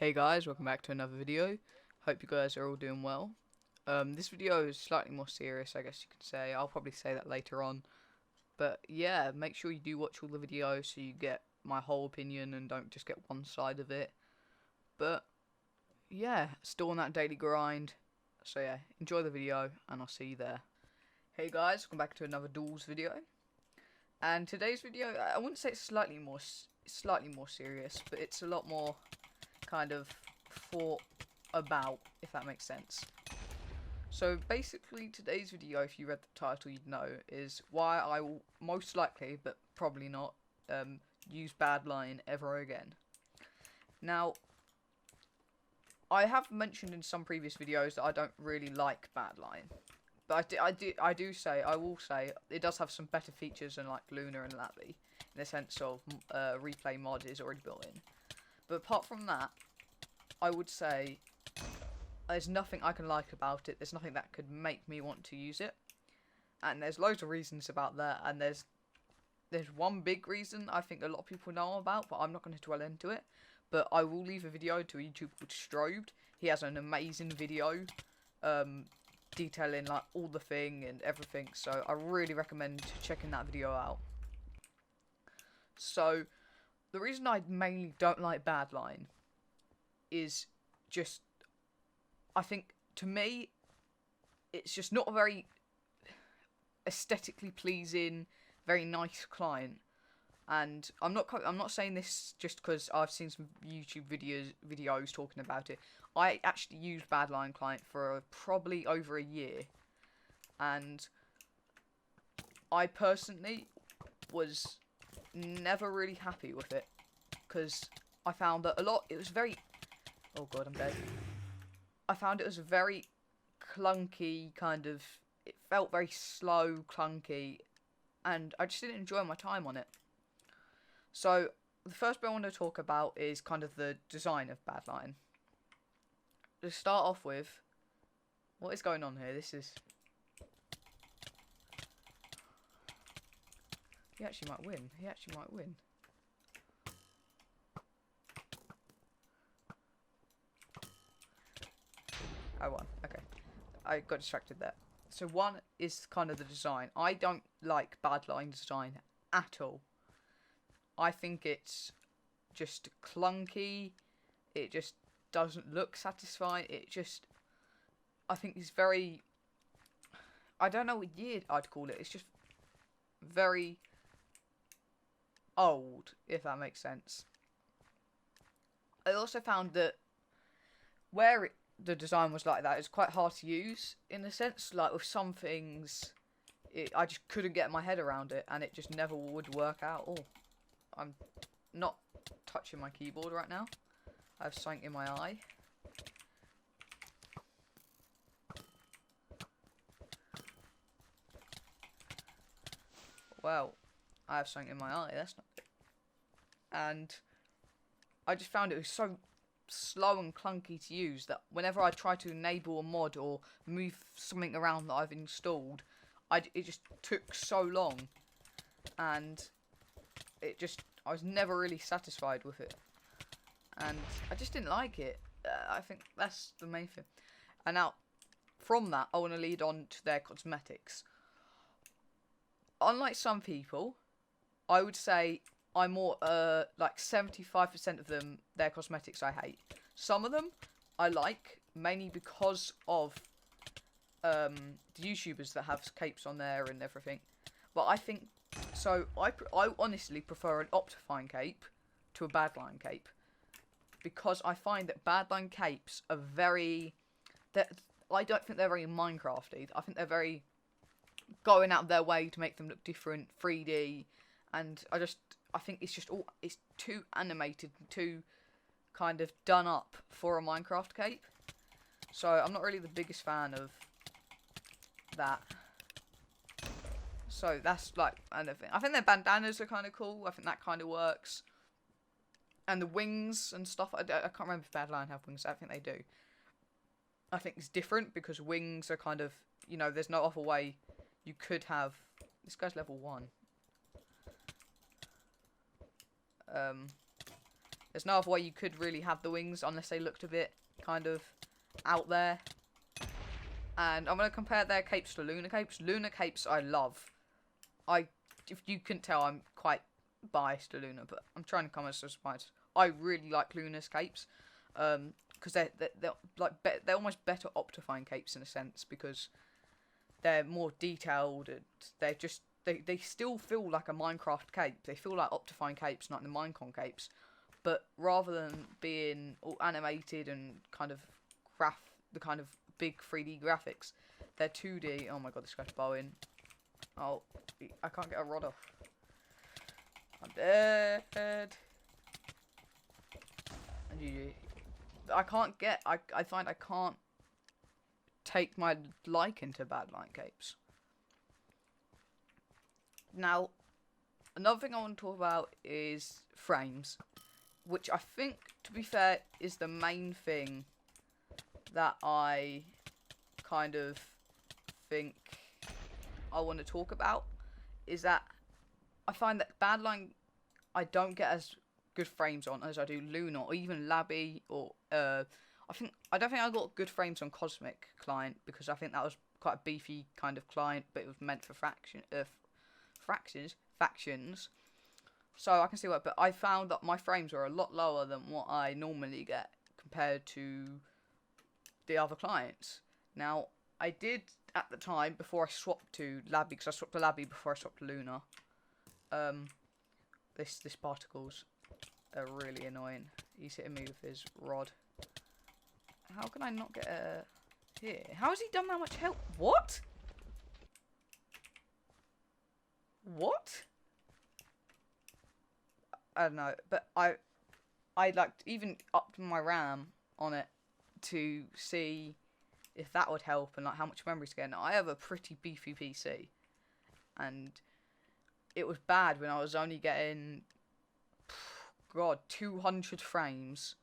Hey guys, welcome back to another video. Hope you guys are all doing well. This video is slightly more serious, I guess you could say. I'll probably say that later on. But yeah, make sure you do watch all the videos so you get my whole opinion and don't just get one side of it. But yeah, still on that daily grind. So yeah, enjoy the video and I'll see you there. Hey guys, welcome back to another duels video. And today's video, I wouldn't say it's slightly more serious, but it's a lot more kind of thought about, if that makes sense. So basically today's video, if you read the title you'd know, is why I will most likely, but probably not, use badlion ever again. Now, I have mentioned in some previous videos that I don't really like badlion. But I will say it does have some better features than like Luna and Lappy, in the sense of replay mod is already built in. But apart from that, I would say there's nothing I can like about it. There's nothing that could make me want to use it. And there's loads of reasons about that. And there's one big reason I think a lot of people know about, but I'm not going to dwell into it. But I will leave a video to a YouTuber called Strobed. He has an amazing video detailing like all the thing and everything. So I really recommend checking that video out. So the reason I mainly don't like badlion is just, I think, to me, it's just not a very aesthetically pleasing, very nice client. And I'm not saying this just because I've seen some YouTube videos talking about it. I actually used badlion client for probably over a year, and I personally was never really happy with it because I found that it was very, oh god, I'm dead. I found it was very clunky, kind of, it felt very slow, clunky, and I just didn't enjoy my time on it. So, the first bit I want to talk about is kind of the design of badlion. To start off with, what is going on here? This is... He actually might win. He actually might win. I won. Okay. I got distracted there. So one is kind of the design. I don't like badlion design at all. I think it's just clunky. It just doesn't look satisfying. I think it's very... I don't know what year I'd call it. It's just very old, if that makes sense. I also found that where the design was like that, it's quite hard to use, in a sense. Like with some things, I just couldn't get my head around it, and it just never would work out. Oh, I'm not touching my keyboard right now. I have something in my eye. Well, I have something in my eye. That's not good. And I just found it was so slow and clunky to use that whenever I try to enable a mod or move something around that I've installed, it just took so long, and I was never really satisfied with it, and I just didn't like it. I think that's the main thing. And now, from that, I want to lead on to their cosmetics. Unlike some people, I would say I'm more, like 75% of them, their cosmetics I hate. Some of them I like, mainly because of the YouTubers that have capes on there and everything. But I think, so I honestly prefer an Optifine cape to a badlion cape. Because I find that badlion capes are I don't think they're very Minecrafty. I think they're very going out of their way to make them look different, 3D, and I think it's too animated, too kind of done up for a Minecraft cape. So I'm not really the biggest fan of that. So that's like another thing. I think their bandanas are kind of cool. I think that kind of works. And the wings and stuff, I can't remember if badlion have wings. I think they do. I think it's different because wings are kind of, you know, there's no other way you could have. This guy's level 1. There's no other way you could really have the wings unless they looked a bit kind of out there. And I'm going to compare their capes to lunar capes. Lunar capes I love. If you couldn't tell, I'm quite biased to lunar, but I'm trying to come as biased. I really like luna's capes. Because they're almost better optifying capes in a sense, because they're more detailed and they're just they still feel like a Minecraft cape. They feel like optifying capes, not the Minecon capes. But rather than being all animated and kind of the kind of big 3D graphics, they're 2D. Oh my god, this guy's bowing. Oh, I can't get a rod off. I'm dead. And GG. I can't get. I find I can't take my liking to badlion capes. Now, another thing I want to talk about is frames, which I think, to be fair, is the main thing that I kind of think I want to talk about. Is that I find that badlion I don't get as good frames on as I do Luna or even Labby or I don't think I got good frames on Cosmic Client, because I think that was quite a beefy kind of client, but it was meant for factions. So I can see what, but I found that my frames were a lot lower than what I normally get compared to the other clients. Now, I did at the time before I swapped to Labby, because I swapped to Labby before I swapped to Luna. This particles are really annoying. He's hitting me with his rod. How can I not get a here? How has he done that much help? What? What? I don't know, but I like even upped my RAM on it to see if that would help and like how much memory to get. Now, I have a pretty beefy PC, and it was bad when I was only getting 200 frames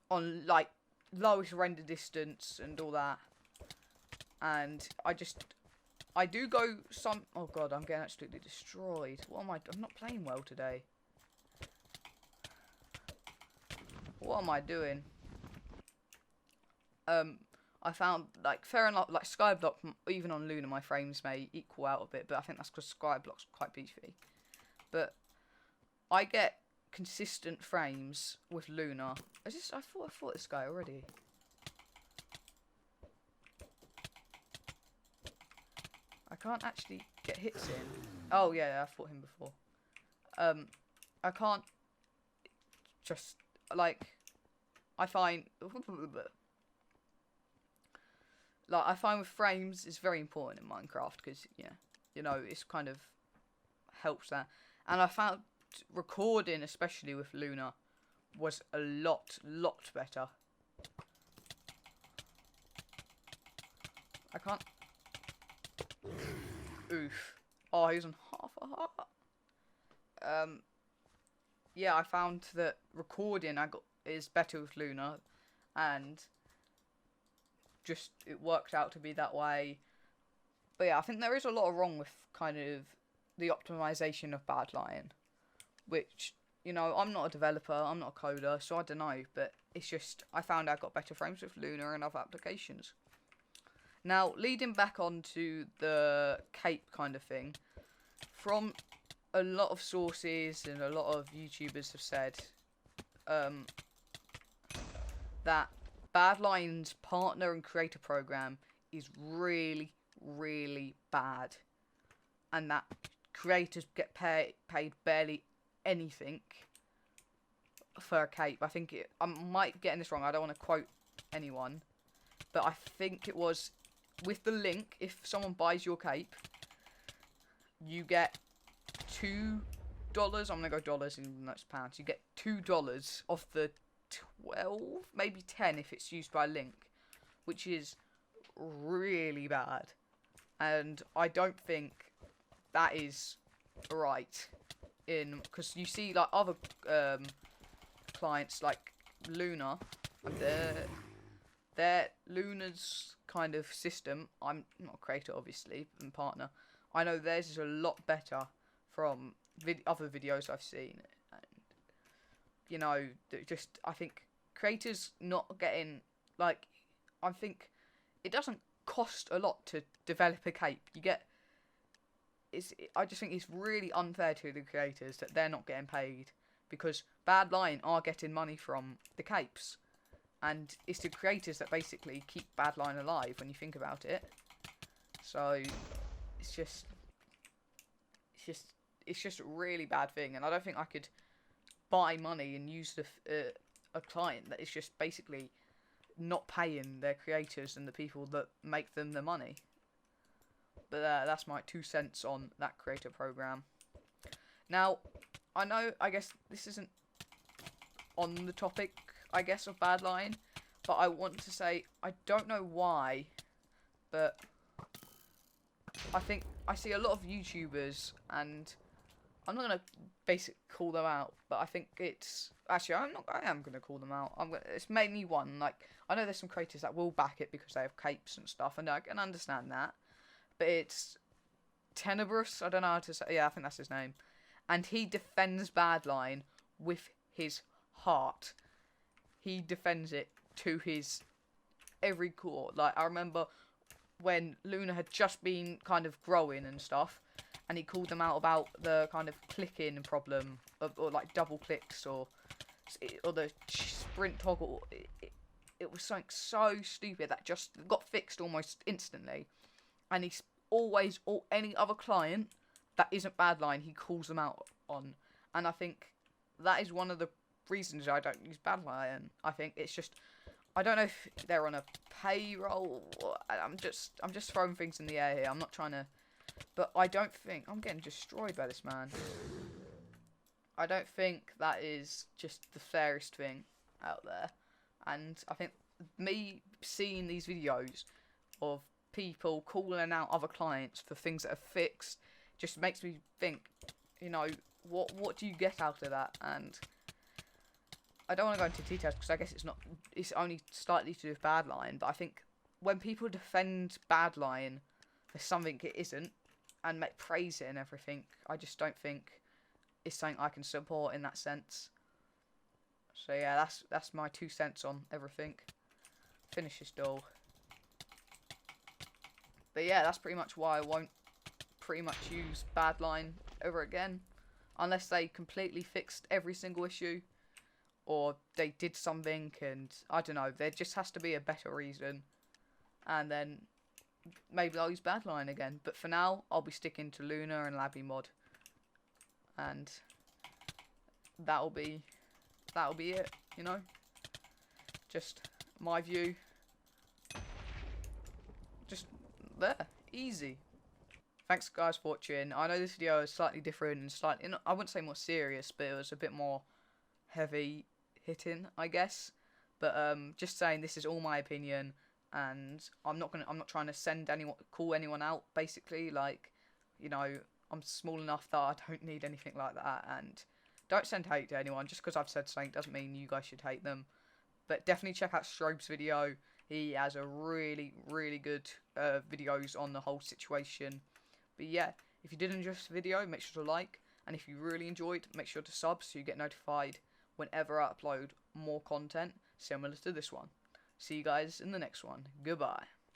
on like lowest render distance and all that. And I do go some. Oh god, I'm getting absolutely destroyed. What am I? I'm not playing well today. What am I doing? I found like fair enough, like Skyblock, even on Luna, my frames may equal out a bit, but I think that's because Skyblock's quite beefy. But I get consistent frames with Luna. I fought this guy already. I can't actually get hits in. Oh yeah, I fought him before. I can't just like I find with frames is very important in Minecraft, because yeah, you know, it's kind of helps that. And I found recording, especially with Luna, was a lot better. I can't. Oof. Oh, he was on half a heart. Yeah, I found that recording is better with Luna, and just it worked out to be that way. But yeah, I think there is a lot wrong with kind of the optimization of badlion, which, you know, I'm not a developer, I'm not a coder, so I don't know, but it's just I found I got better frames with Luna and other applications. Now, leading back onto the cape kind of thing, from a lot of sources and a lot of YouTubers have said that badlion's partner and creator program is really bad, and that creators get paid barely anything for a cape. I think I might be getting this wrong, I don't want to quote anyone, but I think it was with the link, if someone buys your cape, you get $2. I'm gonna go dollars and that's pounds. You get $2 off the 12, maybe 10 if it's used by link, which is really bad. And I don't think that is right, because you see like other clients like Luna, and their Luna's kind of system. I'm not a creator, obviously, and partner. I know theirs is a lot better from other videos I've seen. And you know, just I think creators not getting like, I think it doesn't cost a lot to develop a cape. I just think it's really unfair to the creators that they're not getting paid, because Badlion are getting money from the capes, and it's the creators that basically keep Badlion alive when you think about it. So it's just a really bad thing, and I don't think I could buy money and use a client that is just basically not paying their creators and the people that make them the money. But that's my 2 cents on that creator program. Now, I guess this isn't on the topic, I guess, of Badlion, but I want to say, I don't know why, but I think I see a lot of YouTubers, and I'm not going to basically call them out, but I think it's... Actually, I am going to call them out. It's mainly one. Like, I know there's some creators that will back it because they have capes and stuff, and I can understand that. But it's Tenebrous, I don't know how to say... Yeah, I think that's his name. And he defends Badlion with his heart. He defends it to his every core. Like, I remember when Luna had just been kind of growing and stuff, and he called them out about the kind of clicking problem, or like double clicks, or the sprint toggle. It was something so stupid that just got fixed almost instantly. And he's always, any other client that isn't Badlion, he calls them out on. And I think that is one of the reasons I don't use Badlion. I think it's just, I don't know if they're on a payroll. I'm just throwing things in the air here. I'm not trying to, but I don't think, I'm getting destroyed by this man. I don't think that is just the fairest thing out there. And I think me seeing these videos of people calling out other clients for things that are fixed just makes me think, you know, what do you get out of that? And I don't want to go into details because I guess it's only slightly to do with Badlion, but I think when people defend Badlion for something it isn't and praise it and everything, I just don't think it's something I can support in that sense. So yeah, that's my 2 cents on everything. Finish this duel. But yeah, that's pretty much why I won't pretty much use Badlion ever again. Unless they completely fixed every single issue. Or they did something and, I don't know, there just has to be a better reason. And then maybe I'll use Badlion again. But for now, I'll be sticking to Luna and Labby mod. And that'll be it, you know. Just my view. Just there, easy. Thanks guys for watching. I know this video is slightly different and slightly, I wouldn't say more serious, but it was a bit more heavy hitting, I guess. But just saying, this is all my opinion, and I'm not trying to call anyone out, basically. Like, you know, I'm small enough that I don't need anything like that, and don't send hate to anyone. Just because I've said something doesn't mean you guys should hate them. But definitely check out Strobe's video. He has a really, really good videos on the whole situation. But yeah, if you did enjoy this video, make sure to like. And if you really enjoyed, make sure to sub so you get notified whenever I upload more content similar to this one. See you guys in the next one. Goodbye.